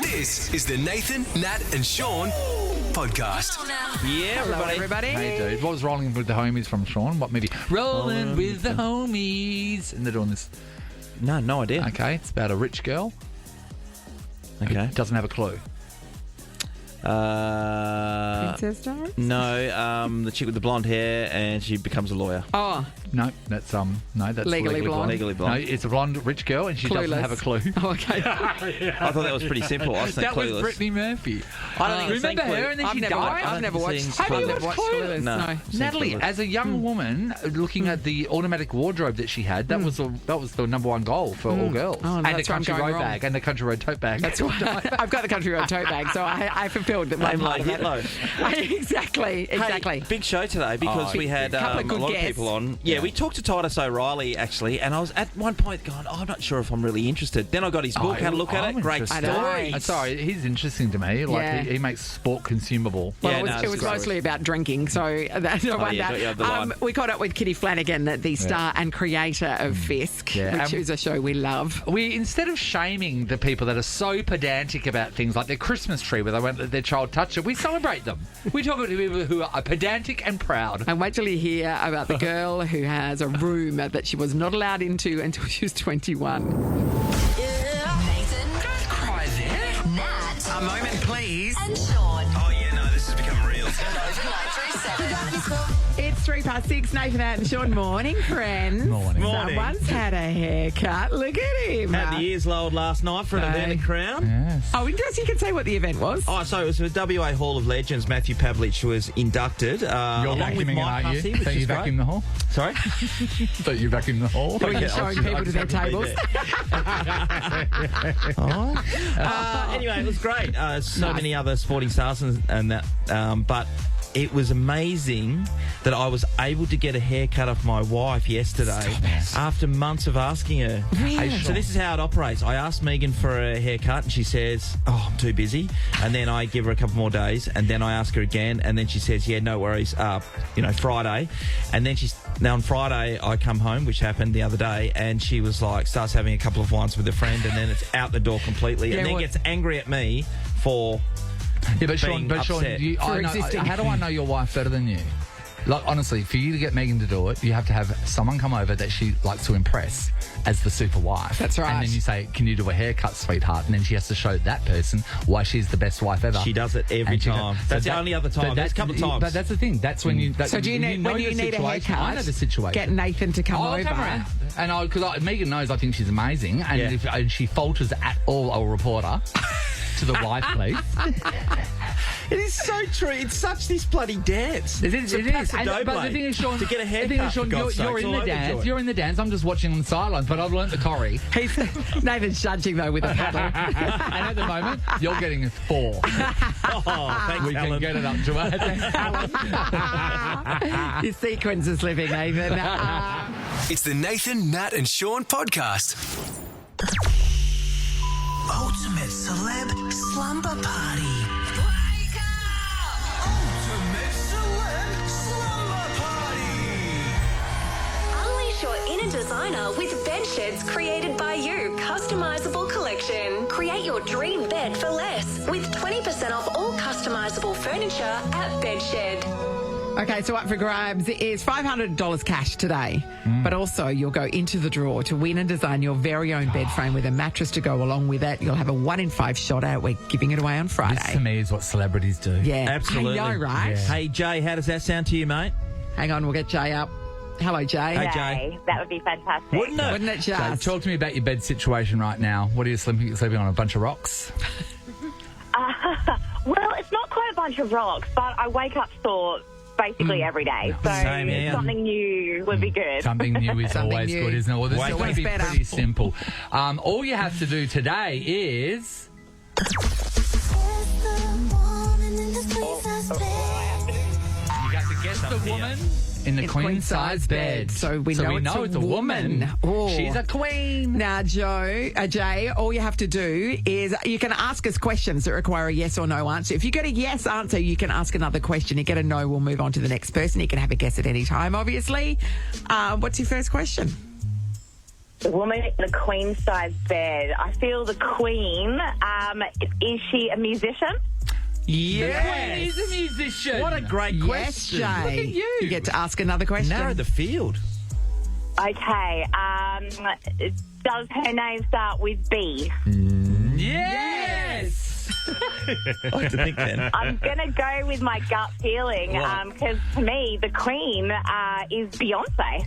This is the Nathan, Nat and Sean podcast. Yeah, everybody. Hey, dude. What was Rolling with the Homies from Sean? What movie? Rolling with the Homies. And they're doing this. No idea. Okay, it's about a rich girl. Okay. Who doesn't have a clue. Princess Diaries? No, the chick with the blonde hair, and she becomes a lawyer. Oh, No, that's Legally Blonde. Legally blonde. No, it's a blonde rich girl, and she doesn't have a clue. oh, okay. I thought that was pretty simple. I was That Clueless. was Brittany Murphy. I don't think I've remember seen her, and then I've she never died. I've never watched. seen I've never watched Clueless. No. Natalie, as a young woman looking at the automatic wardrobe that she had, that was the number one goal for all girls. Oh, and the that's where I'm country going road wrong. bag and the country road tote bag. That's why I've got the country road tote bag, so I fulfilled my Name part like of it. Hitlo. Exactly. Hey, big show today because we had couple a of good lot guests. of people on. Yeah, we talked to Titus O'Reilly actually, and I was at one point going, I'm not sure if I'm really interested. Then I got his book, had a look at it. Great interested. story. Sorry, he's interesting to me. Like Yeah. he makes sport consumable. Well, Yeah, it was, no, it was it's great. mostly about drinking, so that's no wonder. got you up the line. We caught up with Kitty Flanagan, the star and creator of Fisk, Yeah, which is a show we love. We, instead of shaming the people that are so pedantic about things like their Christmas tree where they won't let their child touch it, we celebrate them. We talk about people who are pedantic and proud. And wait till you hear about the girl who has a room that she was not allowed into until she was 21. Nathan, Don't cry there. Nat, A moment, please. and Sean. Oh, yeah, no, this has become real. 937. It's 6:03. Nathan and Sean. Morning, friends. Morning. Someone's had a haircut. Look at him. Had the ears lowered last night for an event at Crown. Yes. Oh, interesting. You can say what the event was. Oh, so it was the WA Hall of Legends. Matthew Pavlich was inducted. You're along with vacuuming, Mike aren't Hussey, you? which Don't you is great. vacuum the hall? Sorry? Don't you vacuum the hall? When you're showing people to their tables. Anyway, it was great. So many other sporting stars and that, but it was amazing that I was able to get a haircut of my wife yesterday after months of asking her. Really? So this is how it operates. I asked Megan for a haircut and she says, oh, I'm too busy. And then I give her a couple more days and then I ask her again and then she says, yeah, no worries, Friday. And then now on Friday I come home, which happened the other day, and she was like, starts having a couple of wines with a friend and then it's out the door completely and then gets angry at me for... Yeah, but Sean, being upset. how do I know your wife better than you? Like, honestly, for you to get Megan to do it, you have to have someone come over that she likes to impress as the super wife. That's right. And then you say, can you do a haircut, sweetheart? And then she has to show that person why she's the best wife ever. She does it every And she time. goes- That's the only other time. There's a couple of times. But that's the thing. That's when you... So do you need, when you need a haircut, I know the situation. get Nathan to come I'll over. come around. And because Megan knows I think she's amazing. And Yeah. if she falters at all, I'll report her to the wife, please. It is so true. It's such this bloody dance. It is. But the thing is, Sean, to get a haircut, the thing is, Sean, for God's you're sakes, in all the over dance. joint. You're in the dance. I'm just watching on the sidelines, but I've learnt the Corrie. Nathan's judging, though, with a paddle. And at the moment, you're getting a 4. Oh, thanks, We can Alan. get it up to 8. Your sequence is living, Nathan. It's the Nathan, Nat and Sean podcast. Ultimate Celeb Slumber Party. Wake up! Ultimate Celeb Slumber Party. Unleash your inner designer with bed sheds created by you. Customizable collection. Create your dream bed for less with 20% off all customizable furniture at Bedshed. Okay, so up for grabs is $500 cash today. But also, you'll go into the draw to win and design your very own bed frame with a mattress to go along with it. You'll have a 1 in 5 shot out. We're giving it away on Friday. This, to me, is what celebrities do. Yeah, Absolutely. I know, right? Yeah. Hey, Jay, how does that sound to you, mate? Hang on, we'll get Jay up. Hello, Jay. Hey, Jay. That would be fantastic. Wouldn't it? Wouldn't it So, just? talk to me about your bed situation right now. What are you sleeping on? A bunch of rocks? Well, it's not quite a bunch of rocks, but I wake up sore basically every day. So Same here. something new would be good. Something new is Something always new. good, isn't it? Well, this Wake is going up. to be Better. pretty simple. All you have to do today is... You got to guess the woman in the It's queen-size bed. So we know it's a woman. Oh. She's a queen. Now, Jay, all you have to do is you can ask us questions that require a yes or no answer. If you get a yes answer, you can ask another question. You get a no, we'll move on to the next person. You can have a guess at any time, obviously. What's your first question? The woman in the queen size bed. I feel the queen. Is she a musician? Yeah, he's a musician. What a great Yes, question. Jay. Look at you. You get to ask another question. Narrow the field. Okay. Does her name start with B? Yes. I like to think then. I'm going to go with my gut feeling because to me, the queen is Beyonce.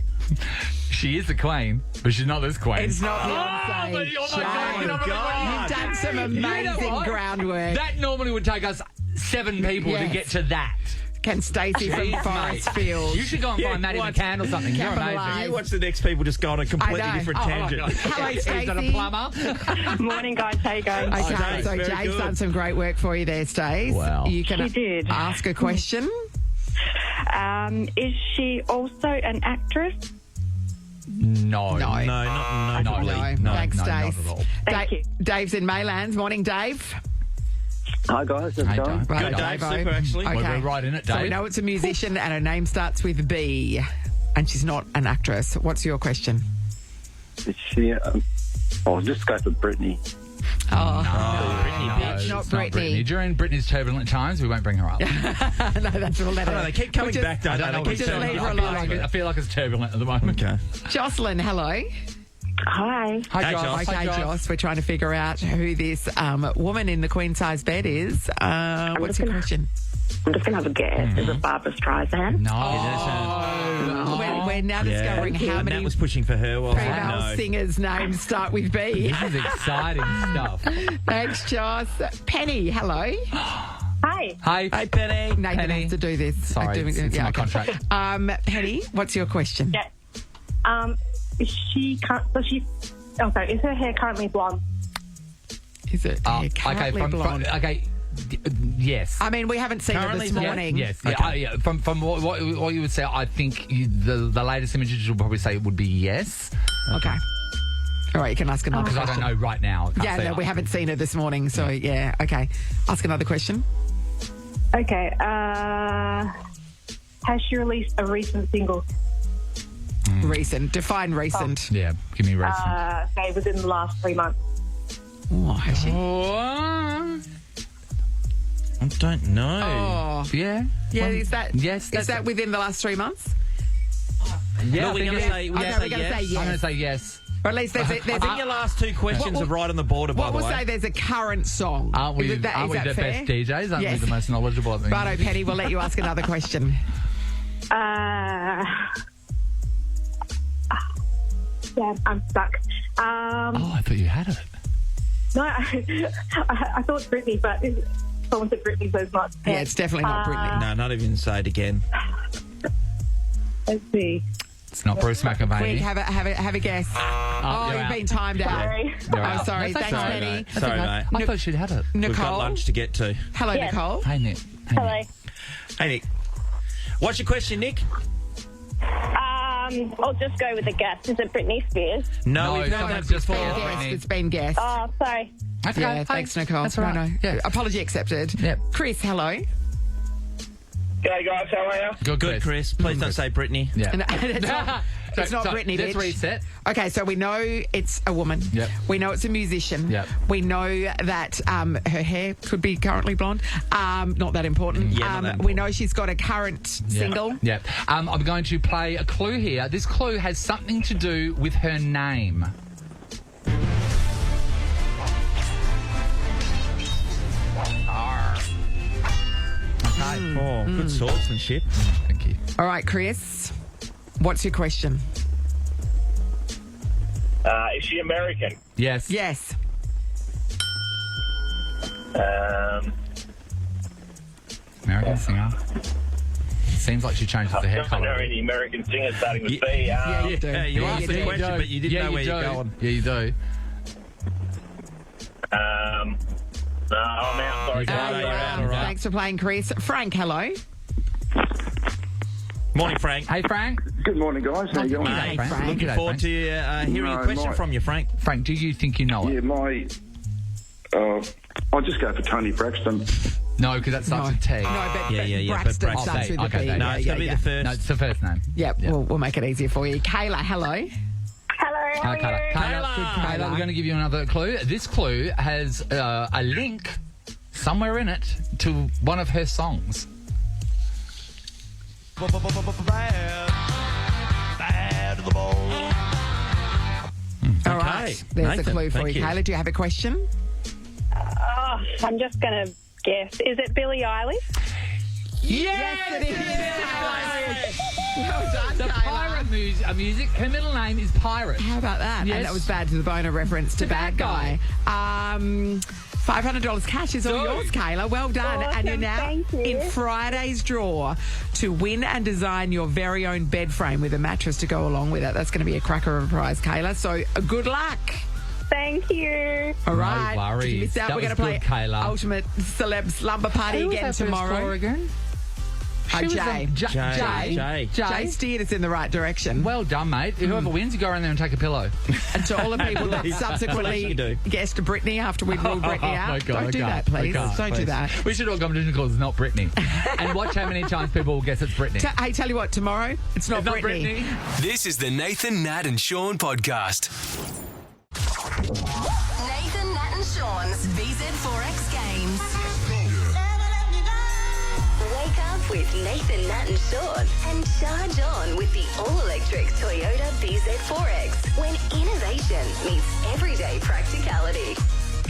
She is the queen, but she's not this queen. It's not Oh, Beyonce. but, oh my God, Jay. you know what? You've done some You know amazing what? groundwork. That normally would take us 7 people to Yes. get to that. Can Stacey from Jeez, Forest mate. Fields. You should go and Yeah, find Maddie what? McCann or something. You're Capitalise. amazing. You watch the next people just go on a completely I know. different Oh, tangent. my God. Hello, Is that a Stacey. plumber? Morning, guys. How you going? Okay, Stace, so very Jake's good. done some great work for you there, Stace. Wow. You can She did. ask a question. Is she also an actress? No. No. No, not notably. No. Thanks, no, not Stace. at all. Thank you. Dave's in Maylands. Morning, Dave. Hi guys, how's it Hey, going? Dave. Right, Good, Dave. Davo. Super, actually. Okay. We're right in it, So we Dave. know it's a musician and her name starts with B, and she's not an actress. What's your question? Is she? I'll just go for Brittany. Brittany, no, bitch. not It's Brittany. During Brittany's turbulent times, we won't bring her up. No, that's all that I don't know, they keep coming back, don't they? I don't know They what's keep just turning leave up. her alone. I feel like it's turbulent at the moment. Okay. Jocelyn, hello. Hi. Hi, Hey, Joss. Joss. Okay, Hi, Joss, we're trying to figure out who this woman in the queen size bed is. What's your question? I'm just going to have a guess. Is it Barbara Streisand? No. We're now discovering how and many Nat was pushing for her. Well, female no. singers' names start with B. This is exciting stuff. Thanks, Joss. Penny, hello. Hi. Hi. Hey, Penny. Nathan Penny. has to do this. Sorry, it's my contract. Penny, what's your question? Yeah. Is she? Is her hair currently blonde? Is it currently blonde? Yes. I mean, we haven't seen her Currently this blonde? morning. Yes. Okay. Yeah, From what you would say, I think the latest images you'll probably say would be yes. Okay. All right, you can ask another Because I question. don't know right now. I can't Yeah, see no, it. we haven't seen her this morning, so yeah, okay. Ask another question. Okay. Has she released a recent single? Recent. Define recent. Yeah, give me a reason. Say within the last 3 months. Oh, has she? I don't know. Oh. Yeah. Yeah, is that Yes, is that's that it. within the last 3 months? Yeah, No, we're going to say, Okay, we're going to say yes. I'm going to say yes. Or at least there's I think your last two questions are right on the border, by what the we'll way. say there's a current song. Aren't we, Is that the fair? best DJs? Aren't Yes. we the most knowledgeable? I think. Bardo, Penny, we'll let you ask another question. Yeah, I'm stuck. I thought you had it. No, I thought Britney, but someone said Britney, so it's not. Yeah, it's definitely not Britney. No, not even say it again. Let's see. It's not Bruce Quick, McAvaney. have a guess. Oh, you're you've out. been timed out. Sorry. You're Oh, out. sorry. That's Thanks, okay. Penny. Mate. Sorry, mate. I thought she'd had it. We've got Nicole. lunch to get to. Hello, Yeah. Nicole. Hey, Nick. Hello. Hey, Nick. What's your question, Nick? I'll just go with a guess. Is it Britney Spears? No, No, we've no, done no, that just before. for- Yes, Britney. it's been guessed. Oh, sorry. Okay. Yeah, Hey, thanks, Nicole. That's all right. No. Yeah. Apology accepted. Yep. Chris, hello. G'day guys, how are you? Good, Chris. Please don't say Brittany. Yeah. And it's not Britney, Let's bitch. reset. Okay, so we know it's a woman. Yep. We know it's a musician. Yep. We know that her hair could be currently blonde. Not that important. Yeah, not that We important. know she's got a current single. Yeah. I'm going to play a clue here. This clue has something to do with her name. Okay. Oh, good swordsmanship. Thank you. All right, Chris, what's your question? Is she American? Yes. Yes. American singer. Seems like she changes the hair I don't know colour. any American singers starting with B. Yeah, you do. Yeah, you Yeah, asked you the do. question, but you didn't know where you're going. Yeah, you do. No, I'm out. Sorry, Yeah, guys. you're out, all right. Thanks for playing, Chris. Frank, hello. Morning, Frank. Hey, Frank. Good morning, guys. How you going? Mate, Frank. looking G'day, forward Frank. to hearing a No, question my- from you, Frank. Frank, do you think you know it? Yeah, I'll just go for Tony Braxton. No, because that starts with T. No, but Yeah, but Braxton Braxton. starts with a Okay, B. okay. No, it's going to be the first. No, it's the first name. Yep, Yeah. we'll make it easier for you. Kayla, hello. Hello. Kayla, we're going to give you another clue. This clue has a link somewhere in it to one of her songs. All right. There's Nathan, a clue for thank you, you. Kayla. Do you have a question? I'm just going to guess. Is it Billie Eilish? Yes, it is. Well done, The Kayla. pirate music. Her middle name is Pirate. How about that? Yes. And that was bad to the boner reference to Bad Guy. $500 cash is all Dude. yours, Kayla. Well done. Awesome, And you're now thank you. in Friday's draw to win and design your very own bed frame with a mattress to go along with it. That's going to be a cracker of a prize, Kayla. So good luck. Thank you. All right. worries. If you missed out, That we're was going to play good, Kayla. Ultimate Celeb Slumber Party Who was again our first tomorrow. caller again? She was Jay. Jay steered us in the right direction. Well done, mate. Whoever wins, you go around there and take a pillow. And to all the people that What else subsequently you do? guessed Brittany after we'd ruled Brittany out, my God, don't I do can't. that, please. I can't, Don't do please. that. We should all competition calls it's not Brittany. And watch how many times people will guess it's Brittany. Hey, tell you what, tomorrow, it's not Brittany. This is the Nathan, Nat and Sean podcast. Nathan, Nat and Sean's BZ4X Games. Wake up with Nathan, Nat and Sean and charge on with the all-electric Toyota BZ4X when innovation meets everyday practicality.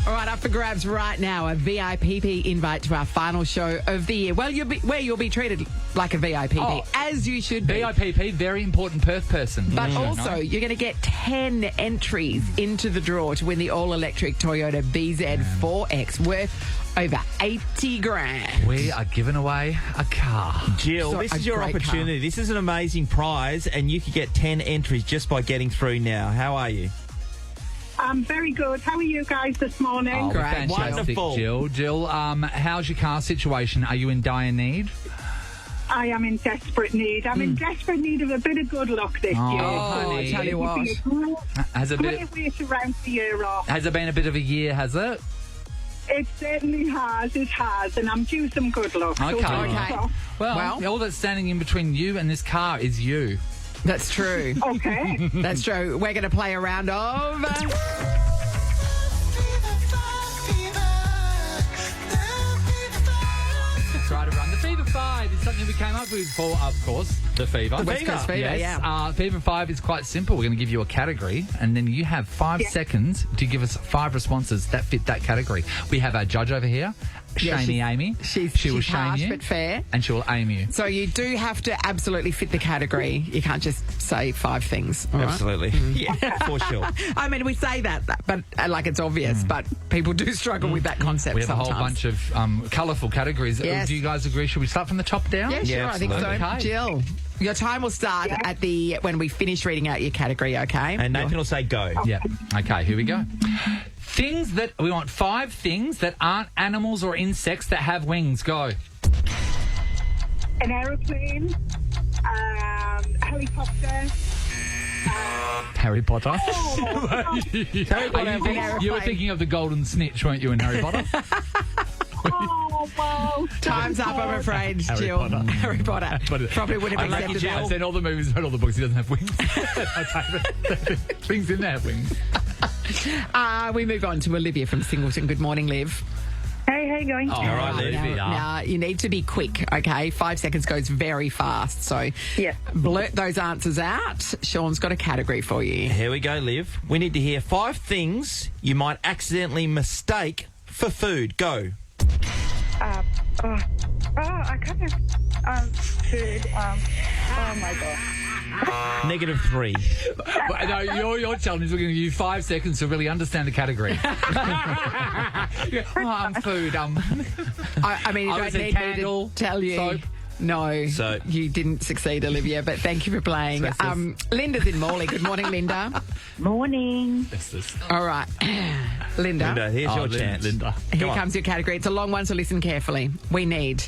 All right, up for grabs right now, a VIPP invite to our final show of the year. Well, you'll be treated like a VIPP, as you should be. VIPP, very important Perth person. But also, you're going to get 10 entries into the draw to win the all-electric Toyota BZ4X worth over 80 grand. We are giving away a car. Jill, So this a is your great opportunity. This is an amazing prize, and you could get 10 entries just by getting through now. How are you? I'm very good. How are you guys this morning? Oh, Great. fantastic, Wonderful. Jill. Jill, how's your car situation? Are you in dire need? I am in desperate need. I'm in desperate need of a bit of good luck this year. honey. I tell you what. It'd be a Has it been, great way to round the year off. has it been a bit of a year, has it? It certainly has. It has. And I'm due some good luck. So Okay. fingers Okay. crossed. Well, all that's standing in between you and this car is you. That's true. Okay. That's true. We're going to play a round of... Try to run. The Fever 5 is something we came up with for, of course, the Fever. The West Coast Fever, yes. yeah. Fever 5 is quite simple. We're going to give you a category, and then you have 5 seconds to give us 5 responses that fit that category. We have our judge over here, Yeah, Shamey Amy. She will she's shame harsh you, but fair. and she will aim you. So you do have to absolutely fit the category. You can't just say 5 things. all right? Absolutely. Yeah, for sure. I mean, we say that, but like it's obvious, but people do struggle with that concept We have sometimes. a whole bunch of colourful categories. Yes. Do you guys agree? Should we start from the top down? Yeah, sure, Yeah, I think so. absolutely. Okay. Jill, your time will start at when we finish reading out your category, okay? And Nathan will say go. Yeah. Okay, here we go. We want 5 things that aren't animals or insects that have wings. Go. An aeroplane. Helicopter. Harry Potter. Potter. You were thinking of the golden snitch, weren't you, in Harry Potter? Oh, wow. Time's up, I'm afraid, Harry Jill. Potter. Harry Potter. But Probably would have I accepted I've that. seen all the movies, read all the books. He doesn't have wings. Things in there have wings. We move on to Olivia from Singleton. Good morning, Liv. Hey, how you going? All right, Olivia. Now, you need to be quick, okay? 5 seconds goes very fast, so Yeah. blurt those answers out. Sean's got a category for you. Here we go, Liv. We need to hear 5 things you might accidentally mistake for food. Go. I kind of food. Oh my god. -3. But, no, your challenge is we're going to give you 5 seconds to really understand the category. Food. I mean, you I don't would say need candle, me to tell you. soap. No, So- you didn't succeed, Olivia, but thank you for playing. Linda's in Morley. Good morning, Linda. Morning. All right. Linda, Linda, here's your chance. Linda. here Come on. comes your category. It's a long one, so listen carefully. We need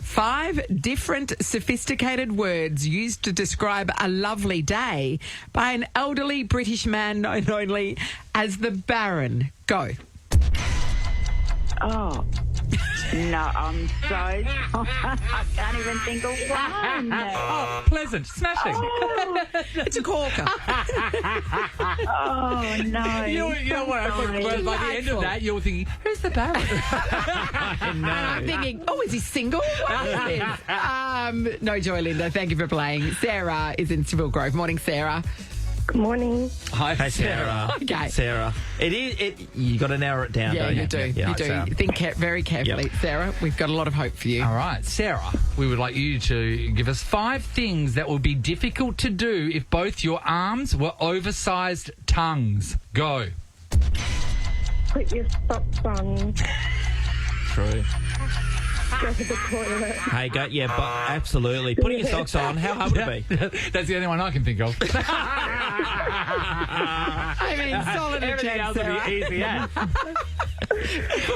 5 different sophisticated words used to describe a lovely day by an elderly British man known only as the Baron. Go. Oh. No, I'm so sorry. I can't even think of one. Oh, pleasant. Smashing. It's a corker. Oh, no. You know what? I thought by the end of that, you're thinking, who's the parrot? And I'm thinking, oh, is he single? What is this? No joy, Linda. Thank you for playing. Sarah is in Seville Grove. Morning, Sarah. Good morning. Hi, Sarah. Okay. Sarah. You got to narrow it down, Yeah, don't you? you do. Yeah, You do. Sarah. Think very carefully. Yep. Sarah, we've got a lot of hope for you. All right, Sarah, we would like you to give us 5 things that would be difficult to do if both your arms were oversized tongues. Go. Put your socks on. True. Go to the toilet. Hey, go. Yeah, but absolutely. Putting your socks on, how hard would it be? That's the only one I can think of. I mean, solid Everything attempt, else would Sarah. be easy, yeah.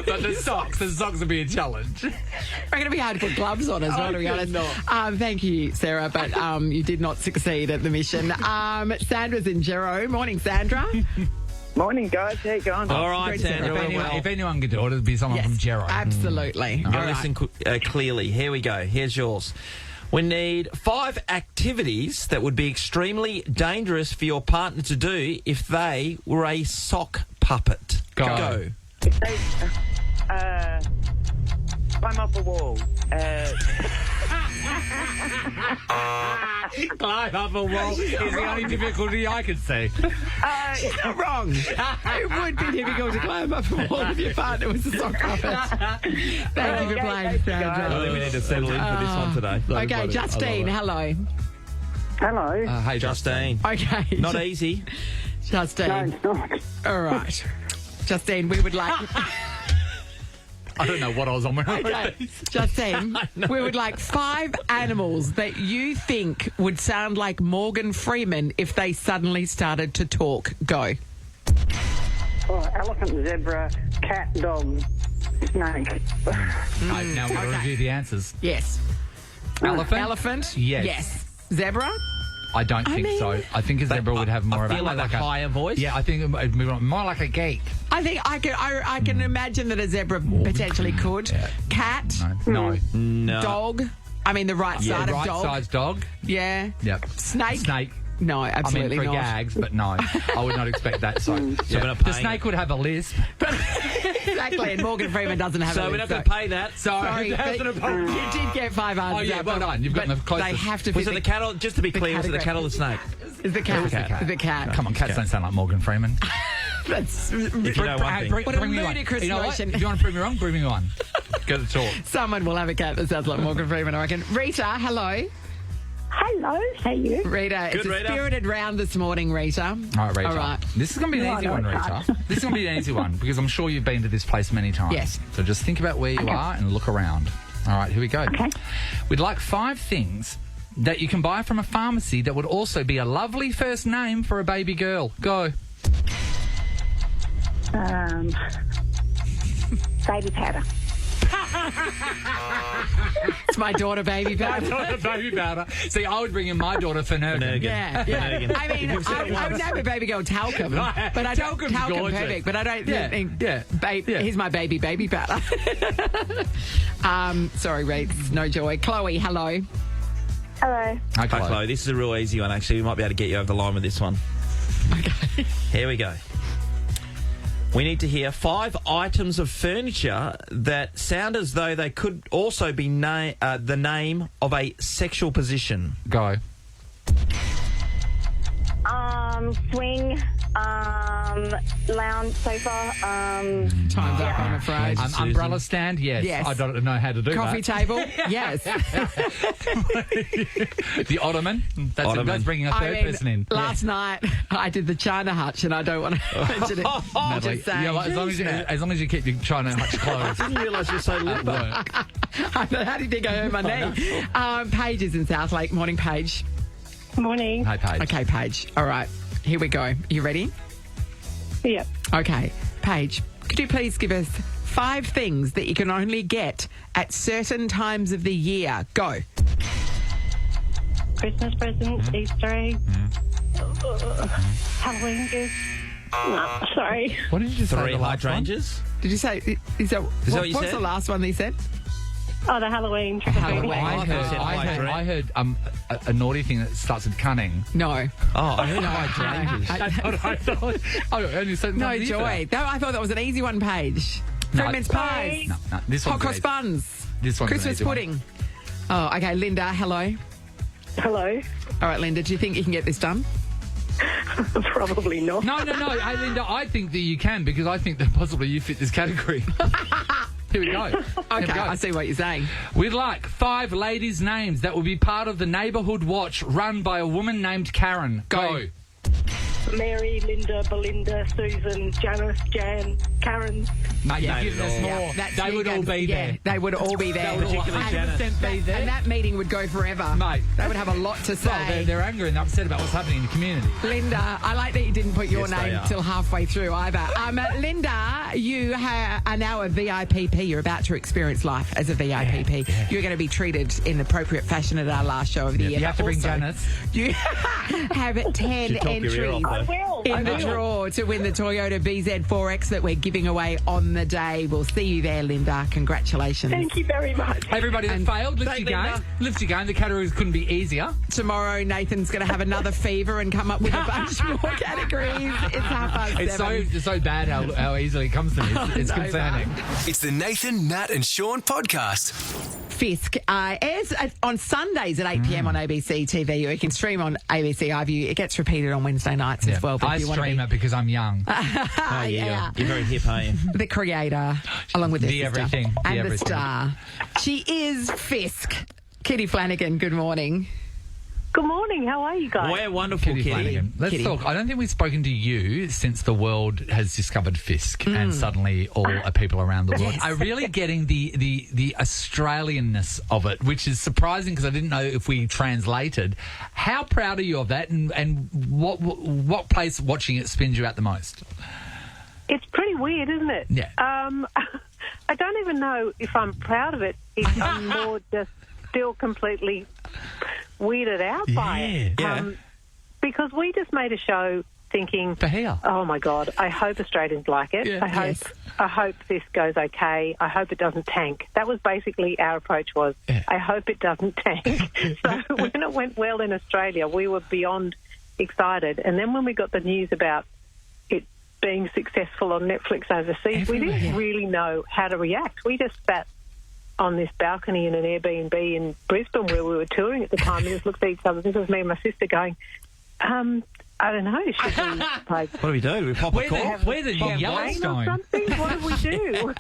But the socks would be a challenge. We're going to be hard to put gloves on as well, to be honest. Thank you, Sarah, but you did not succeed at the mission. Sandra's in Gero. Morning, Sandra. Morning, guys. How you going? All right, Great, Sarah. Sandra. If anyone could do it, it'd be someone from Gero. Absolutely. You All right. listen clearly. Here we go. Here's yours. We need 5 activities that would be extremely dangerous for your partner to do if they were a sock puppet. Go. Climb up a wall. Climb up a wall is the only difficulty I can see. She's not wrong. It would be difficult to climb up a wall if your partner was a sock puppet. Thank you for playing, I think Sandra. we need to settle in for this one today. Okay, Justine, hello. Hello. Hey, Justine. Okay. Not easy. Justine. Not. All right. Justine, we would like... I don't know what I was on when I Okay, wrote these. Justine, we would like 5 animals that you think would sound like Morgan Freeman if they suddenly started to talk. Go. Oh, elephant, zebra, cat, dog, snake. Right, now we've got to review the answers. Yes. Elephant? Elephant? Yes. Yes. Zebra? I don't think mean- so. I think a zebra would have more I of feel like a higher voice. Yeah, I think it would be more like a geek. I think I can imagine that a zebra potentially could. Yeah. Cat? No. No. Dog? I mean, the right side of Right dog? size dog. Yeah. Yep. Snake? Snake. No, I mean, absolutely for not. gags, but no. I would not expect that. So, we're yeah. not The paying snake it. would have a lisp. Exactly, and Morgan Freeman doesn't have So a we're list, not going to pay that. Sorry, That's but an apology. you did get 5 answers. Oh, yeah, out, well but- done. You've gotten but the closest. They have to Was fit it the cattle? Just to be clear, was it the category. cattle or the snake? Is the cat? Is the cat? Come on, cats don't sound like Morgan Freeman. That's If you know one thing. What a Bring me one. ludicrous You know what? notion. If you want to prove me wrong, bring me one. Go to talk. Someone will have a cat that sounds like Morgan Freeman, I reckon. Rita, hello. Hello, how are you? Rita, it's Good, a Rita. spirited round this morning, Rita. All right, Rita. All right. This is going to be an easy one, Rita. This is going to be an easy one because I'm sure you've been to this place many times. Yes. So just think about where you are and look around. All right, here we go. Okay. We'd like 5 things that you can buy from a pharmacy that would also be a lovely first name for a baby girl. Go. Baby powder. It's my daughter, baby. My daughter, baby powder. See, I would bring in my daughter Flanagan. Flanagan. Yeah. Flanagan. I mean, I would name a baby girl Talcum, Right. but I don't Talcum's Talcum gorgeous. perfect. But I don't Yeah, think. yeah, yeah. Here's my baby powder. Sorry, Reeds, no joy. Chloe, hello. Hello. Hi, Chloe. This is a real easy one, actually. We might be able to get you over the line with this one. Okay. Here we go. We need to hear 5 items of furniture that sound as though they could also be the name of a sexual position. Go. Swing, lounge, sofa, Time's up, I'm afraid. Susan. Umbrella stand? Yes. Yes. I don't know how to do Coffee that. table? Yes. The ottoman? That's bringing a third person in. last night I did the China hutch, and I don't want to mention it. Natalie, Just saying. yeah, like, as long as you keep your China hutch closed. I didn't realise you're so at limber. work. How do you think I hurt my knee? Paige is in Southlake. Morning, Paige. morning. Hey, Paige. Okay, Paige. All right, here we go. You ready? Yep. Okay, Paige, could you please give us 5 things that you can only get at certain times of the year? Go. Christmas presents, Easter eggs, Halloween gifts. No, sorry. What did you just say? 3 the last one? hydrangeas. Did you say? Is that what you what's said? the last one they said? Oh, the Halloween trick-or-treating. I heard a naughty thing that starts with cunning. No. Oh, I heard hydrangeas. I thought. I only said No, Joy. No, I thought that was an easy one, Paige. Fruit mince pies. No, this Hot one's cross easy. buns. This one's Christmas an easy pudding. Oh, okay. Linda, hello. Hello. All right, Linda, do you think you can get this done? Probably not. No. Hey, Linda, I think that you can because I think that possibly you fit this category. Here we go. Okay, I see what you're saying. We'd like 5 ladies' names that will be part of the neighbourhood watch run by a woman named Karen. Go. Mary, Linda, Belinda, Susan, Janice, Jan, Karen. Mate, Yeah, you give us yeah. more. That's They would all be there. They would all be there. They would all 100% be there. And that meeting would go forever. Mate. They would have a lot to say. Well, they're angry and upset about what's happening in the community. Linda, I like that you didn't put your Yes, they name are. till halfway through either. Linda, you are now a VIPP. You're about to experience life as a VIPP. You're going to be treated in appropriate fashion at our last show of the year. You have to but bring also Janice. You have 10 Should talk your ear entries off, Will. in the draw to win the Toyota BZ4X that we're giving away on the day. We'll see you there, Linda. Congratulations. Thank you very much. Everybody that And failed, lift thank your game. Linda. Lift your game. The categories couldn't be easier. Tomorrow, Nathan's going to have another fever and come up with a bunch more categories. It's 7:30. It's so bad how easily it comes to me. It's No, concerning. It's the Nathan, Nat and Sean podcast. Fisk airs on Sundays at 8 p.m. on ABC TV. You can stream on ABC iView. It gets repeated on Wednesday nights as well. But I if you want to stream be it because I'm young. Oh, yeah. You're very hip, aren't you? the creator, along with The her sister, everything. The and the everything. star. She is Fisk. Kitty Flanagan, good morning. Good morning. How are you guys? We're wonderful, Kitty. Flanagan. Let's Kitty. talk. I don't think we've spoken to you since the world has discovered Fisk and suddenly all are people around the world Yes. are really getting the Australianness of it, which is surprising because I didn't know if we translated. How proud are you of that and what place watching it spins you out the most? It's pretty weird, isn't it? Yeah. I don't even know if I'm proud of it. I'm more just still completely weirded out by it. Yeah. Because we just made a show thinking, For here. oh my God, I hope Australians like it. Yeah. I hope this goes okay. I hope it doesn't tank. That was basically our approach was, I hope it doesn't tank. So when it went well in Australia, we were beyond excited. And then when we got the news about it being successful on Netflix overseas, we didn't really know how to react. We just sat on this balcony in an Airbnb in Brisbane where we were touring at the time and just looked at each other. This was me and my sister going, I don't know. Should we like, What do we do? Do we pop a call? Where the rain or Yellowstone? something? What do we do?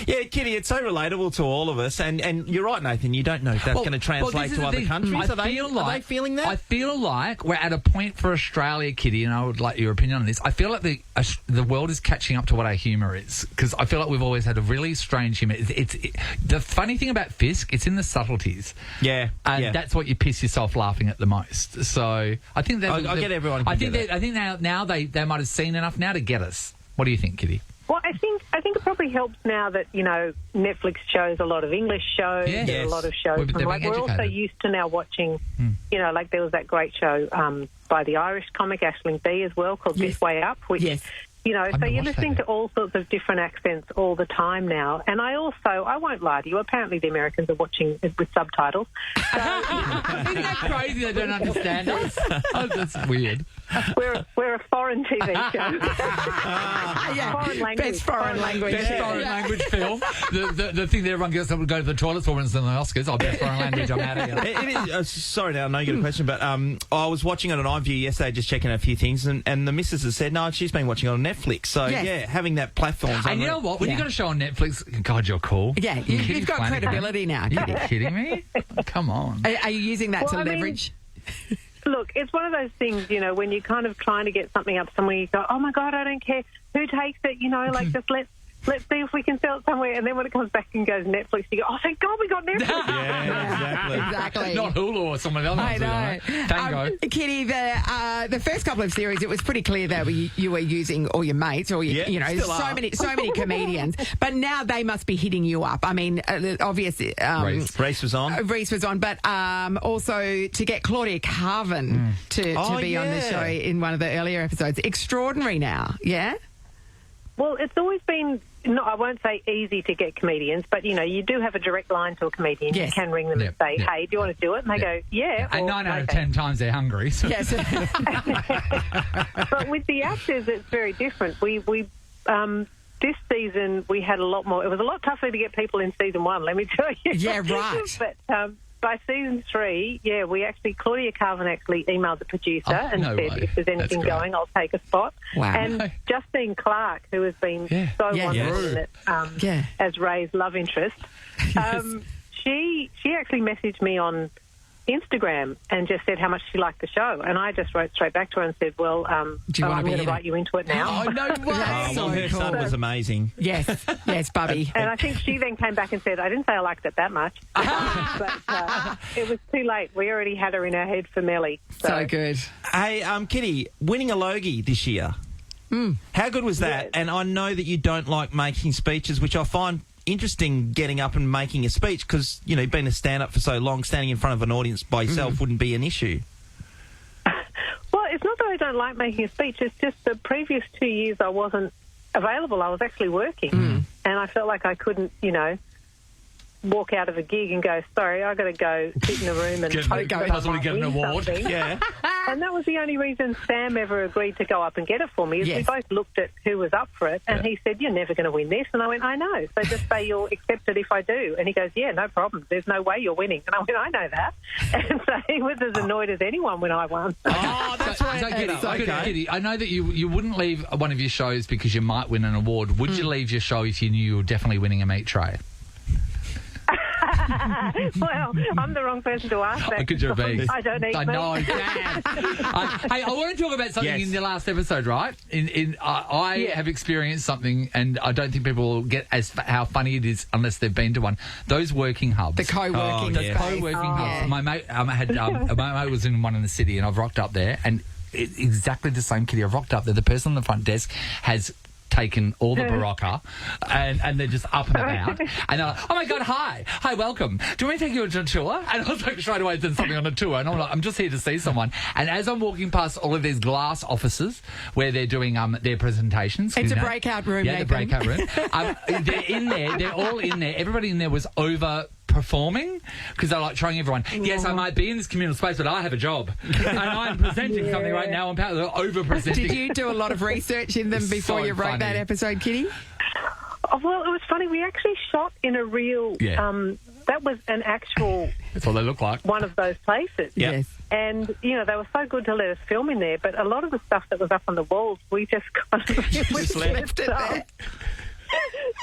Yeah, Kitty, it's so relatable to all of us. And you're right, Nathan, you don't know if that's going to translate to other countries. Are they feeling that? I feel like we're at a point for Australia, Kitty, and I would like your opinion on this. I feel like the world is catching up to what our humour is because I feel like we've always had a really strange humour. The funny thing about Fisk, it's in the subtleties. Yeah. And that's what you piss yourself laughing at the most. So I think that I get everyone can get it. I think now they might have seen enough now to get us. What do you think, Kitty? Well, I think it probably helps now that, you know, Netflix shows a lot of English shows, Yes. a lot of shows. They're being We're also educated. used to now watching, you know, like there was that great show by the Irish comic Aisling B as well called Yes. This Way Up, which, Yes. you know, so not you're watched listening that to all sorts of different accents all the time now. And I won't lie to you, apparently the Americans are watching it with subtitles. Isn't that crazy they don't understand us? Oh, that's weird. We're a foreign TV show. Yeah. Foreign language. Best foreign language. Best foreign language film. The thing that everyone gets up and go to the toilets for when it's in the Oscars. Oh, best foreign language. I'm out of here. It is, sorry, now I know you got a question, but I was watching it on iView yesterday, just checking a few things, and the missus has said, no, she's been watching it on Netflix. So, Yes. yeah, having that platform. And you know what? When you got a show on Netflix, God, you're cool. Yeah, you've got Flanagan. credibility now. Are you Kitty. kidding me? Come on. Are you using that Well, to I mean- leverage? Look, it's one of those things, you know, when you're kind of trying to get something up somewhere, you go, oh, my God, I don't care who takes it, you know, like just let's see if we can sell it somewhere. And then when it comes back and goes Netflix, you go, oh, thank God we got Netflix. Yeah, Exactly. Not Hulu or someone else. I know. Tango. Kitty, the first couple of series, it was pretty clear that you were using all your mates, or Yeah, you know, still so are. many comedians. But now they must be hitting you up. I mean, obviously, Race was on. Reese was on, but also to get Claudia Carvin to be on the yeah. show in one of the earlier episodes, extraordinary now. Yeah. Well, it's always been no, I won't say easy to get comedians, but, you do have a direct line to a comedian. Yes. You can ring them and say, hey, do you want to do it? And they go, yeah. And or, 9 out of okay. 10 times they're hungry. So. Yes. But with the actors, it's very different. We this season, we had a lot more. It was a lot tougher to get people in season 1, let me tell you. Yeah, right. But by season 3, we actually, Claudia Carvin actually emailed the producer and said, if there's anything going, I'll take a spot. Wow. And Justine Clark, who has been so wonderful in it as Ray's love interest, she actually messaged me on Instagram and just said how much she liked the show, and I just wrote straight back to her and said, well, I'm going to write you into it now. Oh, no way. Her son was amazing. Yes, Bubby. And I think she then came back and said, I didn't say I liked it that much. But it was too late. We already had her in our head for Melly. So good. Hey, Kitty, winning a Logie this year. How good was that? Yes. And I know that you don't like making speeches, which I find interesting, getting up and making a speech, because, being a stand-up for so long, standing in front of an audience by yourself wouldn't be an issue. Well, it's not that I don't like making a speech. It's just the previous 2 years I wasn't available. I was actually working. And I felt like I couldn't, walk out of a gig and go, sorry, I've got to go sit in a room and hope that I possibly might get an win award. something. Yeah. And that was the only reason Sam ever agreed to go up and get it for me. Is we both looked at who was up for it, and he said, you're never going to win this. And I went, I know. So just say you'll accept it if I do. And he goes, yeah, no problem. There's no way you're winning. And I went, I know that. And so he was as annoyed as anyone when I won. Oh, that's right. Kitty, I know that you wouldn't leave one of your shows because you might win an award. Would you leave your show if you knew you were definitely winning a meat tray? Well, I'm the wrong person to ask that. Because you're vegan. I don't eat I know. Hey, I want to talk about something in the last episode, right? I have experienced something, and I don't think people will get how funny it is unless they've been to one. Those working hubs. The co-working Those co-working hubs. Yeah. My mate my mate was in one in the city, and I've rocked up there, and exactly the same, Kitty. I've rocked up there. The person on the front desk has taken all the Barocca and they're just up and about and they're like, oh my God, hi, welcome, do you want me to take you on a tour? And I was like, straight away did something on a tour, and I'm like, I'm just here to see someone. And as I'm walking past all of these glass offices where they're doing their presentations, it's a breakout room, the breakout room, they're in there, they're all in there, everybody in there was over performing because they're like showing everyone, yes, I might be in this communal space, but I have a job and I'm presenting something right now. They're over presenting. Did you do a lot of research in them before you wrote that episode, Kitty? Oh, well, it was funny. We actually shot in a real. That was an actual. That's what they look like. One of those places. Yes. And they were so good to let us film in there, but a lot of the stuff that was up on the walls, we just kind of just left it there.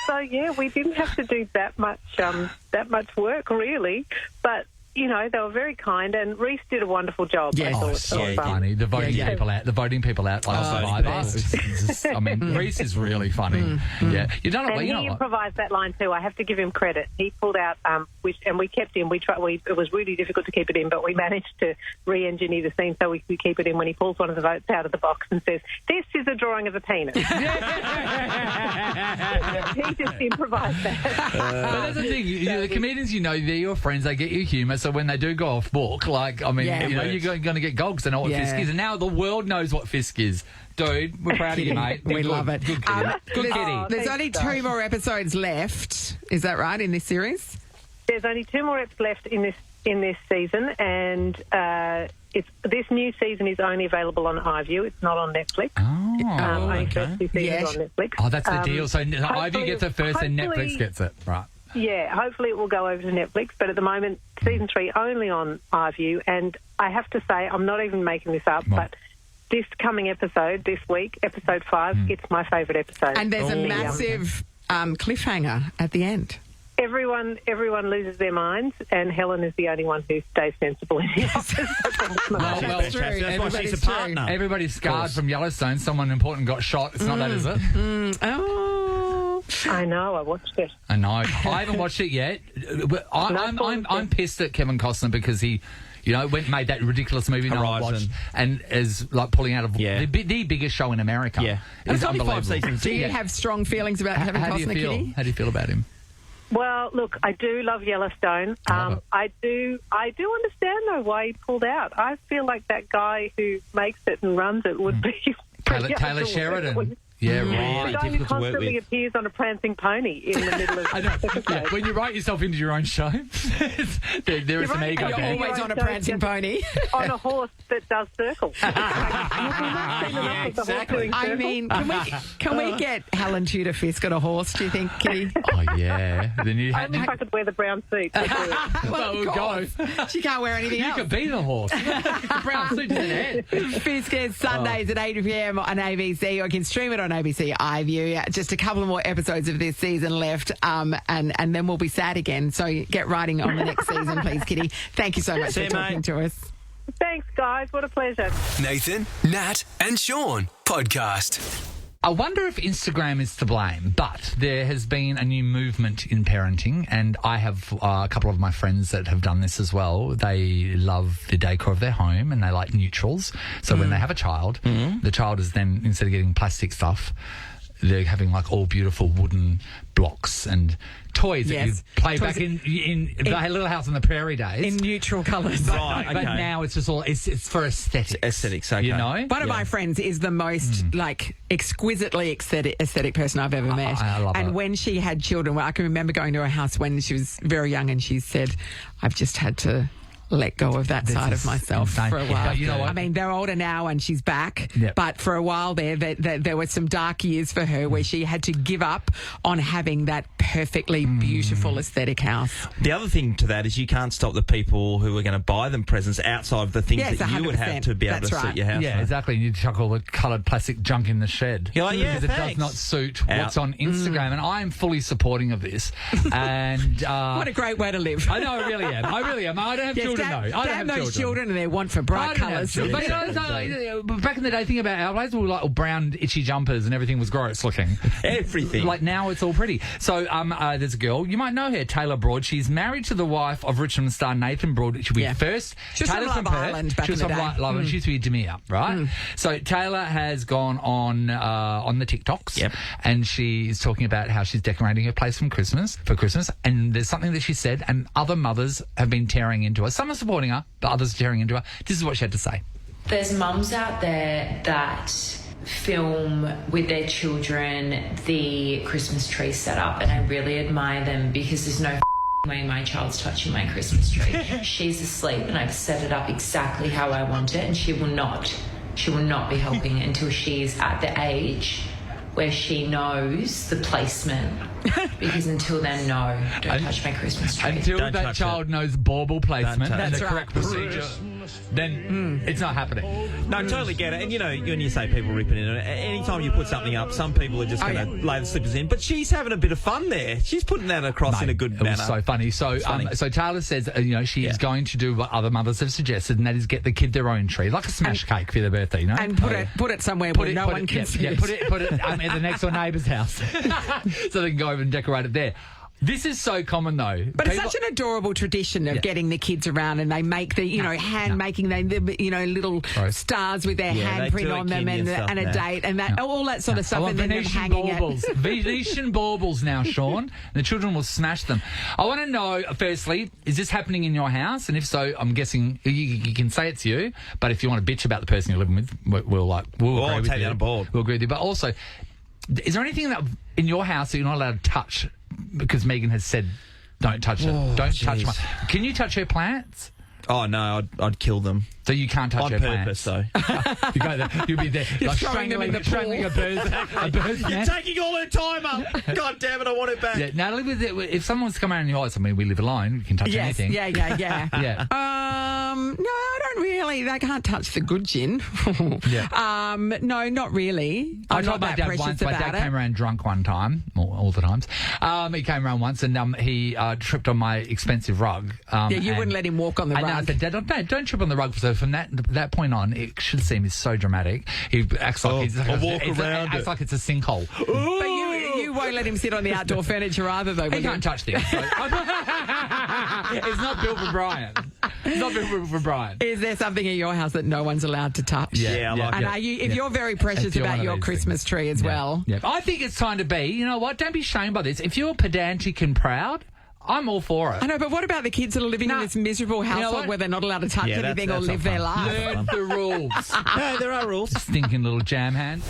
So we didn't have to do that much work really, but they were very kind, and Reese did a wonderful job. Yes, so funny. The voting people out like Survivor. I mean, Reese is really funny. Yeah, you don't know. And he improvised that line too. I have to give him credit. He pulled out, and we kept him. It was really difficult to keep it in, but we managed to re-engineer the scene so we could keep it in when he pulls one of the votes out of the box and says, "This is a drawing of a penis." He just improvised that. But that's the thing. The comedians, they're your friends. They get your humour. So when they do go off book, you're going to get gogs and know what Fisk is. And now the world knows what Fisk is. Dude, we're proud of you, mate. We love it. Good kitty. Good kitty. There's only 2 more episodes left. Is that right, in this series? There's only 2 more eps left in this season, and this new season is only available on iView. It's not on Netflix. Only first 2 seasons on Netflix. Oh, that's the deal. So iView gets it first, and Netflix gets it. Right. Yeah, hopefully it will go over to Netflix, but at the moment, season 3 only on iView, and I have to say, I'm not even making this up, but this coming episode, this week, episode 5, it's my favourite episode. And there's a massive cliffhanger at the end. Everyone loses their minds, and Helen is the only one who stays sensible in the office. That's true. That's why she's a partner. Everybody's scarred from Yellowstone. Someone important got shot. It's not that, is it? I know. I watched it. I know. I haven't watched it yet. But I'm pissed at Kevin Costner because he, went and made that ridiculous movie no one watched, and is like pulling out of the biggest show in America. Yeah, it's unbelievable. 5 seasons. Do you have strong feelings about Kevin Costner, Kitty? How do you feel about him? Well, look, I do love Yellowstone. I do understand though why he pulled out. I feel like that guy who makes it and runs it would be Taylor Sheridan. Yeah, Really right. Guy who difficult to work constantly with. appears on a prancing pony in the middle of I know. the episode. Yeah, when you write yourself into your own show, there is some ego You're there. always on a prancing pony. On a horse that does circles. Exactly. I mean, can we get Helen Tudor Fisk on a horse, do you think, Kitty? Oh, yeah. The new Only if I could wear the brown suit. Well, we'll go. She can't wear anything You else. could be the horse. The brown suit is in head. Fisk is Sundays at 8 p.m. on ABC, or you can stream it on ABC iView. Just a couple of more episodes of this season left, and then we'll be sad again. So get writing on the next season, please, Kitty. Thank you so much See for you, talking mate. to us. Thanks, guys. What a pleasure. Nathan, Nat, and Sean podcast. I wonder if Instagram is to blame, but there has been a new movement in parenting, and I have a couple of my friends that have done this as well. They love the decor of their home and they like neutrals. So when they have a child, the child is then, instead of getting plastic stuff, they're having like all beautiful wooden blocks and toys that you play Toys back in the Little House on the Prairie days. In neutral colours. Right, But okay. now it's just all, it's for aesthetics. Aesthetics, okay. You know? One of my friends is the most exquisitely aesthetic person I've ever met. I love and it. when she had children, well, I can remember going to her house when she was very young, and she said, "I've just had to let go of that This side is of myself insane. for a while." But you know what? I mean, they're older now and she's back, Yep. but for a while there were some dark years for her where she had to give up on having that perfectly beautiful aesthetic house. The other thing to that is you can't stop the people who are going to buy them presents outside of the things Yes, that you would have 100%. to be able That's to right. suit your house. Yeah, right? exactly. You chuck all the coloured plastic junk in the shed. You're like, yeah, because it does thanks. not suit what's Out. on Instagram, and I am fully supporting of this. And What a great way to live. I know, I really am. I don't have children, though. I don't have those children and their want for I bright don't have colours. children. But you know, it's not like, back in the day, think about our place, we were like brown, itchy jumpers, and everything was gross looking. Everything. Like now, it's all pretty. So, there's a girl you might know her, Taylor Broad. She's married to the wife of Richmond star Nathan Broad. She'll be first. She was from Taylor's Love Perth. Island back She was in the from day. Love Island. She used to be Demir, right? So Taylor has gone on the TikToks, Yep. and she's talking about how she's decorating her place for Christmas. And there's something that she said, and other mothers have been tearing into her. Some are supporting her, but others are tearing into her. This is what she had to say. There's mums out there that film with their children the Christmas tree setup, and I really admire them because there's no way my child's touching my Christmas tree. She's asleep and I've set it up exactly how I want it, and she will not be helping until she's at the age where she knows the placement, because until then, no, don't touch my Christmas tree. Until Don't that touch child knows bauble placement touch and it. the That's correct right. procedure, then it's not happening. No, totally get it. And, you know, when you say people ripping in, anytime you put something up, some people are just going to lay the slippers in. But she's having a bit of fun there. She's putting that across in a good manner. It was so funny. So, so Taylor says, she is going to do what other mothers have suggested, and that is get the kid their own tree, like a smash cake for their birthday, you know? And put it somewhere where no one can see it. Put it at the next door neighbour's house, so they can go over and decorate it there. This is so common, though. But it's such an adorable tradition of getting the kids around, and they make the, making the little stars with their handprint on them and a date and that all that sort of stuff, and then them hanging baubles. Venetian baubles now, Sean. And the children will smash them. I want to know, firstly, is this happening in your house? And if so, I'm guessing you can say it's you. But if you want to bitch about the person you're living with, we'll agree with take you. that on board. We'll agree with you. But also, is there anything that in your house that you're not allowed to touch? Because Megan has said, don't touch it. Don't touch my... Can you touch her plants? Oh, no, I'd kill them. So you can't touch On her purpose, plants? though. You go there, you'll be there, like throwing them in the strangling a bird's You're nest. taking all her time up. God damn it, I want it back. Yeah, Natalie, if someone's come around in your house, I mean, we live alone, you can touch Yes, anything. yeah. Yeah. No, I don't really. They can't touch the good gin. Yeah. No, not really. I I'm told not my that dad precious once. My about dad it. came around drunk one time, all the times. He came around once and he tripped on my expensive rug. You wouldn't let him walk on the I know, I rug. said, Dad, don't trip on the rug. So from that point on, it should seem is so dramatic. He acts like it's like acts like it's a sinkhole. But you won't let him sit on the outdoor furniture either, though. He will you? can't touch things. So. It's not built for Brian. It's not built for Brian. Is there something in your house that no one's allowed to touch? Yeah, I like And it. are you? If you're very precious If you're one about of your these Christmas things. tree as well. Yeah. I think it's time to be. You know what? Don't be shamed by this. If you're pedantic and proud, I'm all for it. I know, but what about the kids that are living in this miserable household what? where they're not allowed to touch anything or that's live not their fun. life? Learn the rules. No, there are rules. Stinking little jam hand.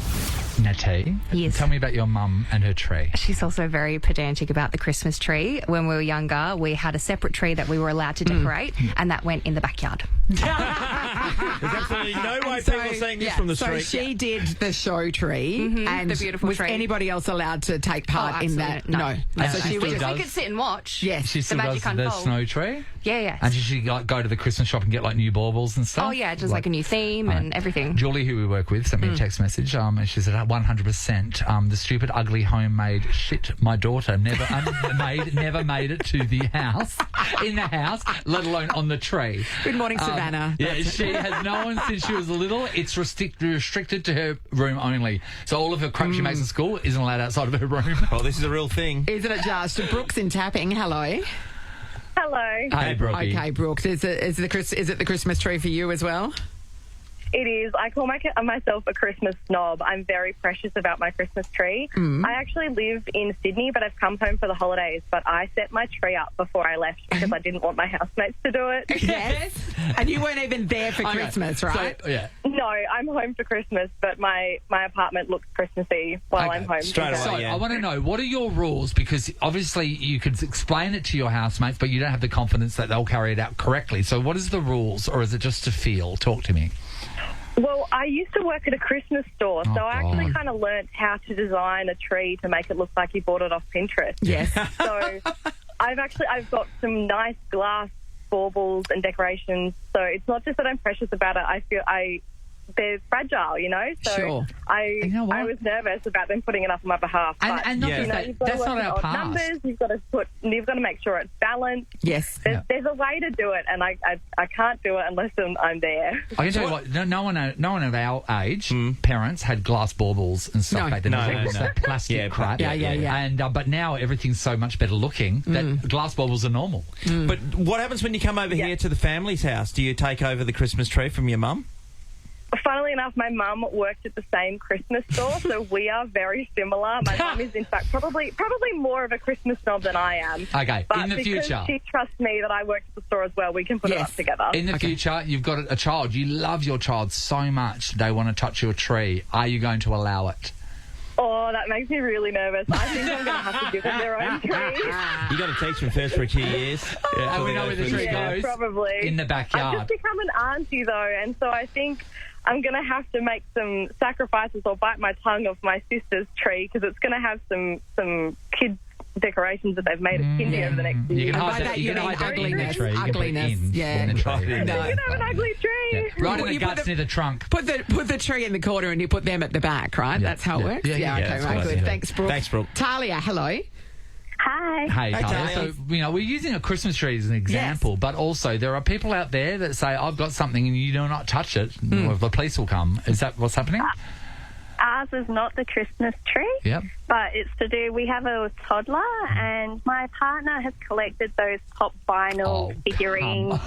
Natty, Yes. tell me about your mum and her tree. She's also very pedantic about the Christmas tree. When we were younger, we had a separate tree that we were allowed to decorate, and that went in the backyard. There's absolutely no way people are seeing this from the street. So she did the show tree, and the beautiful was tree. anybody else allowed to take part in that? No. And So she she still was. does- We could sit and watch. Yes. She still the does magic the unfold. snow tree? Yeah. And did she like, go to the Christmas shop and get like new baubles and stuff? Oh, yeah, just like a new theme and everything. Julie, who we work with, sent me a text message. And she said, 100%. The stupid, ugly homemade shit. My daughter never made it to the house, in the house, let alone on the tree. Good morning, Savannah. Yeah, she has known since she was little. It's restricted to her room only. So all of her crap she makes at school isn't allowed outside of her room. Well, this is a real thing. Isn't it just? Brooks in Tapping. Hello. Hello. Hey, Brookie. Okay, Brooks. Is it the Christmas tree for you as well? It is. I call myself a Christmas snob. I'm very precious about my Christmas tree. I actually live in Sydney, but I've come home for the holidays. But I set my tree up before I left because I didn't want my housemates to do it. Yes. And you weren't even there for Christmas, right? So, yeah. No, I'm home for Christmas, but my apartment looks Christmassy while I'm home. Straight away. So yeah. I want to know, what are your rules? Because obviously you could explain it to your housemates, but you don't have the confidence that they'll carry it out correctly. So what is the rules, or is it just a feel? Talk to me. Well, I used to work at a Christmas store, so I actually God. kind of learnt how to design a tree to make it look like you bought it off Pinterest. Yes. So I've got some nice glass baubles and decorations. So it's not just that I'm precious about it. They're fragile, you know. So Sure. You know what? I was nervous about them putting it up on my behalf. But, And not just that, you've got to that's work not with our odd past. numbers. You've got to make sure it's balanced. Yes. There's a way to do it, and I can't do it unless I'm there. I can tell you what, no one of our age, parents, had glass baubles and stuff No. back then. No, It was no. that plastic crap. Yeah. And but now everything's so much better looking that glass baubles are normal. But what happens when you come over here to the family's house? Do you take over the Christmas tree from your mum? Funnily enough, my mum worked at the same Christmas store, so we are very similar. My mum is, in fact, probably more of a Christmas snob than I am. Okay, But in the because future. she trusts me that I work at the store as well, we can put it up together. In the future, you've got a child. You love your child so much they want to touch your tree. Are you going to allow it? Oh, that makes me really nervous. I think I'm going to have to give them their own tree. You got to teach them first for a few years. And we know where the tree goes. Probably. In the backyard. I've just become an auntie, though, and so I think I'm going to have to make some sacrifices or bite my tongue of my sister's tree because it's going to have some kids' decorations that they've made at kindy over the next year. You can And by hide that that. you You can mean hide that in the ugliness. tree. You can put Ugliness, in yeah. the tree. Right in No. You can have an ugly tree. Yeah. Right in the You put guts the- near the trunk. Put the tree in the corner and you put them at the back, right? Yeah. That's how it Yeah. works? Yeah, okay, that's right, what I good. said. Thanks, Brooke. Thanks, Brooke. Talia, hello. Hi. Hey, Talia. Talia. So, we're using a Christmas tree as an example, but also there are people out there that say, I've got something and you do not touch it, or the police will come. Is that what's happening? Ours is not the Christmas tree, Yep. but it's to do, we have a toddler and my partner has collected those pop vinyl figurines.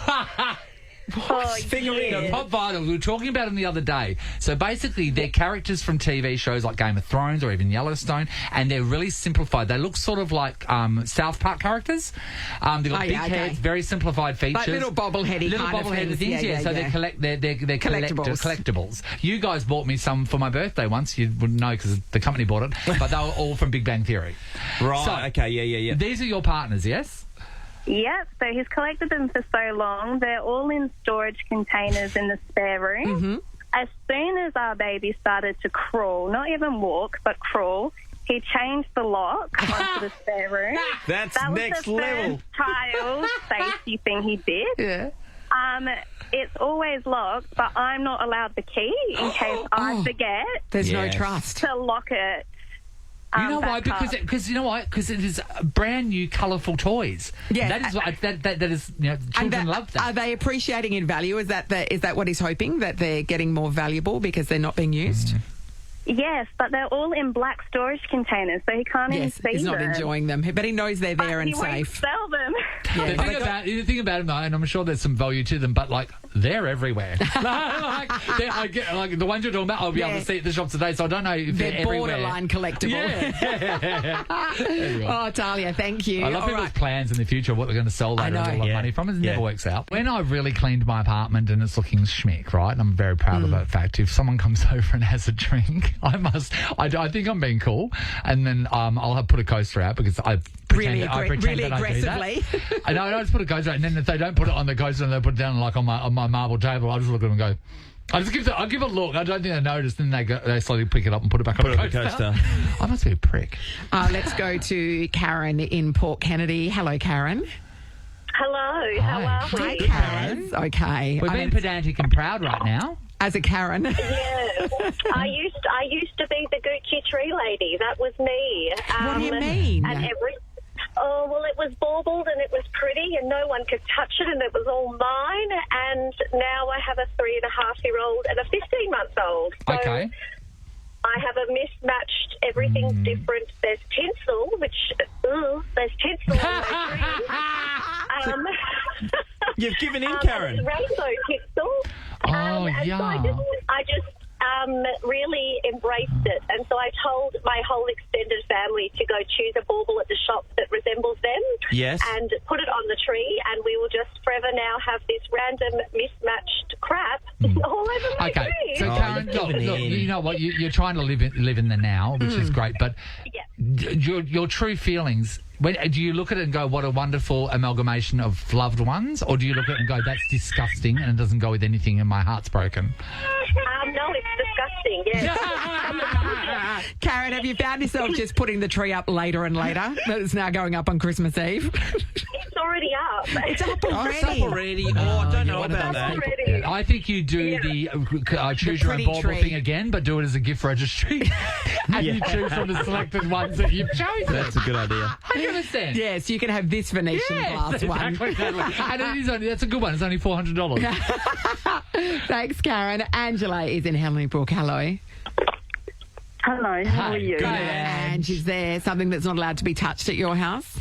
The pop vinyls, we were talking about them the other day. So basically, they're characters from TV shows like Game of Thrones or even Yellowstone, and they're really simplified. They look sort of like South Park characters. They've got big heads, very simplified features. Like little bobbleheady little kind of bobbleheaded things. things. So they're collectibles. You guys bought me some for my birthday once. You wouldn't know because the company bought it, but they were all from Big Bang Theory. Right. So, okay. Yeah. These are your partners, yes? Yep, so he's collected them for so long. They're all in storage containers in the spare room. As soon as our baby started to crawl, not even walk, but crawl, he changed the lock onto the spare room. That's that was next the level. First child safety thing he did. Yeah. It's always locked, but I'm not allowed the key in case I forget There's no Yes. trust. to lock it. You know why? back up. Because you know why? Because it is brand new, colourful toys. Yeah. that is what that is. You know, And children love that. Are they appreciating in value? Is that what he's hoping, that they're getting more valuable because they're not being used? Yes, but they're all in black storage containers, so he can't even Yes, see he's not them. enjoying them, but he knows they're there But and he won't safe. sell them. The thing about them, though, and I'm sure there's some value to them, but, like, they're everywhere. like the ones you're talking about, I'll be able to see at the shops today, so I don't know if they're everywhere. Borderline collectible. Yeah. Anyway. Oh, Talia, thank you. I love people's plans in the future, what they're going to sell later and a lot of money from. It never works out. When I've really cleaned my apartment and it's looking schmick, right, and I'm very proud of that fact, if someone comes over and has a drink, I think I'm being cool, and then I'll put a coaster out because I pretend that I do that. I know, I just put a coaster out, and then if they don't put it on the coaster and they put it down like on my marble table, I'll just look at them and go, I'll give a look. I don't think they notice. Then they slowly pick it up and put it back on the coaster. I must be a prick. Let's go to Karen in Port Kennedy. Hello, Karen. Hello. How are we? Hi, Karen. Okay. We're being pedantic and proud right now. As a Karen. Yeah. I used to be the Gucci tree lady. That was me. What do you mean? And it was baubled and it was pretty and no one could touch it and it was all mine. And now I have a 3.5-year-old and a 15-month-old. So okay. I have a mismatched, everything's different. There's tinsel, there's tinsel on my tree. You've given in, Karen. Rainbow tinsel. Yeah. So I just really embraced it. And so I told my whole extended family to go choose a bauble at the shop that resembles them. Yes. And put it on the tree, and we will just forever now have this random mismatched crap all over my tree. So Karen, look, you know what? You're trying to live in the now, which is great, but your true feelings, do you look at it and go, what a wonderful amalgamation of loved ones, or do you look at it and go, that's disgusting and it doesn't go with anything and my heart's broken? No, it's disgusting, yeah. Karen, have you found yourself just putting the tree up later and later? It's now going up on Christmas Eve. It's already up. It's up already. It's up already. I don't know about that. Yeah, I think you do the choose your own bauble thing again, but do it as a gift registry. And you choose from the selected ones that you've chosen. That's a good idea. 100%. Yes, you can have this Venetian glass one. Exactly. And it is that's a good one. It's only $400. Thanks, Karen. Angela is in Henley Brook. Hello. Hello, how are you? Good. And is there something that's not allowed to be touched at your house?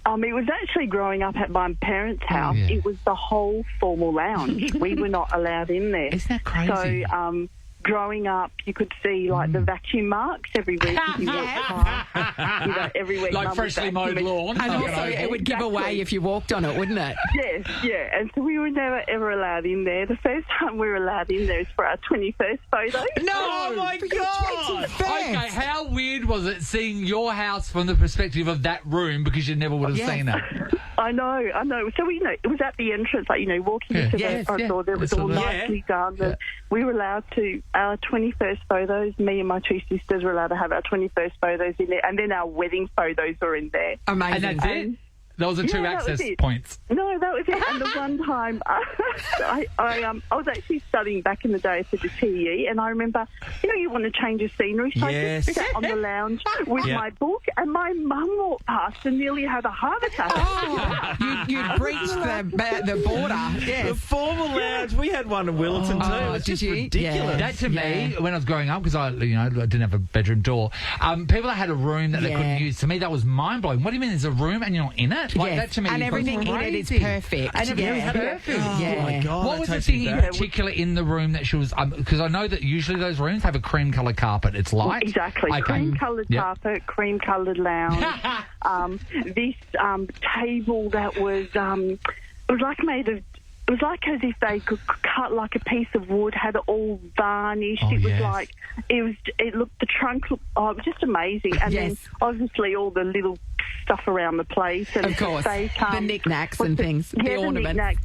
It was actually growing up at my parents' house. It was the whole formal lounge. We were not allowed in there. Isn't that crazy? So, growing up, you could see like the vacuum marks everywhere. You walked past, everywhere. Like freshly mowed lawn. And also, it would give away if you walked on it, wouldn't it? Yes, yeah. And so we were never ever allowed in there. The first time we were allowed in there was for our 21st photo. No, oh my God! Okay, how weird was it seeing your house from the perspective of that room because you never would have seen it? I know. So it was at the entrance, like walking into the front door. There was all nicely done. And we were allowed to our 21st photos. Me and my two sisters were allowed to have our 21st photos in there, and then our wedding photos were in there. Amazing. And that's it. Those are two access points. No, that was it. And the one time I was actually studying back in the day for the TE, and I remember, you want to change your scenery, so I just sat on the lounge with my book, and my mum walked past and nearly had a heart attack. Oh, you breached the border. Yes. The formal lounge. We had one in Willetton too. It was just ridiculous. Yeah. That to me, when I was growing up, because I didn't have a bedroom door, people that had a room that they couldn't use, to me that was mind blowing. What do you mean? There's a room and you're not in it? Like that to me, and everything in it is perfect. And everything was perfect. Oh my God! What was the thing in particular in the room that she was? Because I know that usually those rooms have a cream coloured carpet. It's light. Exactly. Okay. Cream coloured carpet, cream coloured lounge. This table that was it was like made of. It was like as if they could cut like a piece of wood, had it all varnished. It was like it looked. The trunk looked. It was just amazing. And then obviously all the little stuff around the place, and of course the knickknacks and things, the ornaments. Knickknacks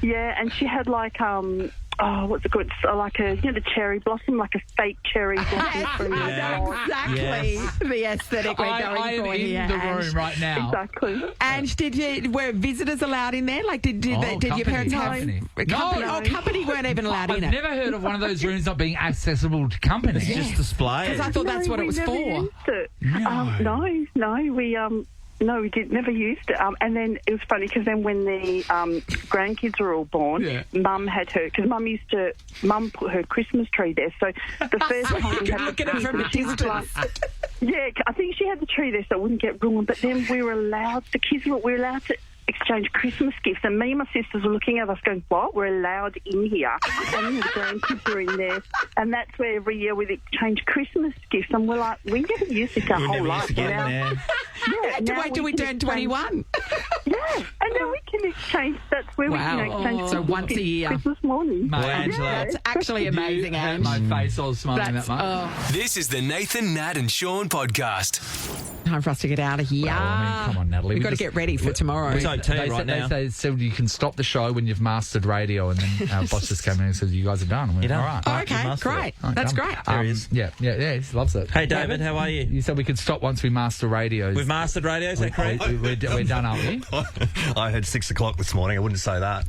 and she had like what's it called? Like a the cherry blossom, like a fake cherry blossom. Exactly the aesthetic we're going for here. I'm in the room right now. Exactly. And were visitors allowed in there? Like did your parents have company? No, company weren't even allowed in it. I've never heard of one of those rooms not being accessible to company. It's just display. Because I thought that's what it was for. No, we never used it. And then it was funny because then when the grandkids were all born, Mum had Mum put her Christmas tree there. So the first time we had look at it from a distance. I think she had the tree there so it wouldn't get ruined. But then we were allowed to exchange Christmas gifts. And me and my sisters were looking at us going, what? We're allowed in here. And the grandkids are in there. And that's where every year we exchange Christmas gifts. And we're like, we never use this our whole life. Yeah, had to wait till we turn 21. Yeah, and then we can exchange. That's where we can exchange. So once a year. Christmas morning. Mate, Angela. That's actually amazing, You hurt Ange. my face. I was smiling that much. This is the Nathan, Nat and Sean podcast. Time for us to get out of here. Well, I mean, come on, Natalie. We've got to get ready for tomorrow. It's OT right now. They said you can stop the show when you've mastered radio, and then our boss just came in and said, you guys are done. And we went, all right. Oh, okay, great. That's great. There he is. Yeah, he loves it. Hey, David, how are you? You said we could stop once we master radios. We've mastered radio, is that correct? We're done, aren't we? I heard 6 o'clock this morning. I wouldn't say that.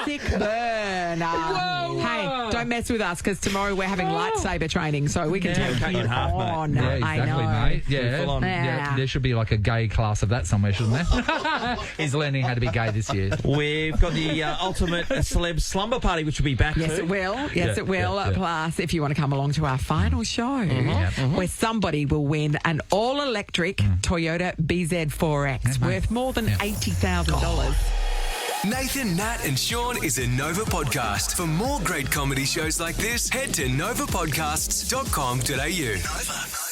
Sick burn. Hey, don't mess with us because tomorrow we're having lightsaber training, so we can take cut you you in half, mate. on. Yeah, exactly, mate. Yeah. Full on. Yeah, there should be like a gay class of that somewhere, shouldn't there? He's learning how to be gay this year. We've got the ultimate celeb slumber party, which will be back Yes, too. it will. Yes, it will. Plus, if you want to come along to our final show, where somebody will win an all-electric Toyota BZ4X worth more than $80,000. Nathan, Nat and Sean is a Nova podcast. For more great comedy shows like this, head to novapodcasts.com.au. Nova.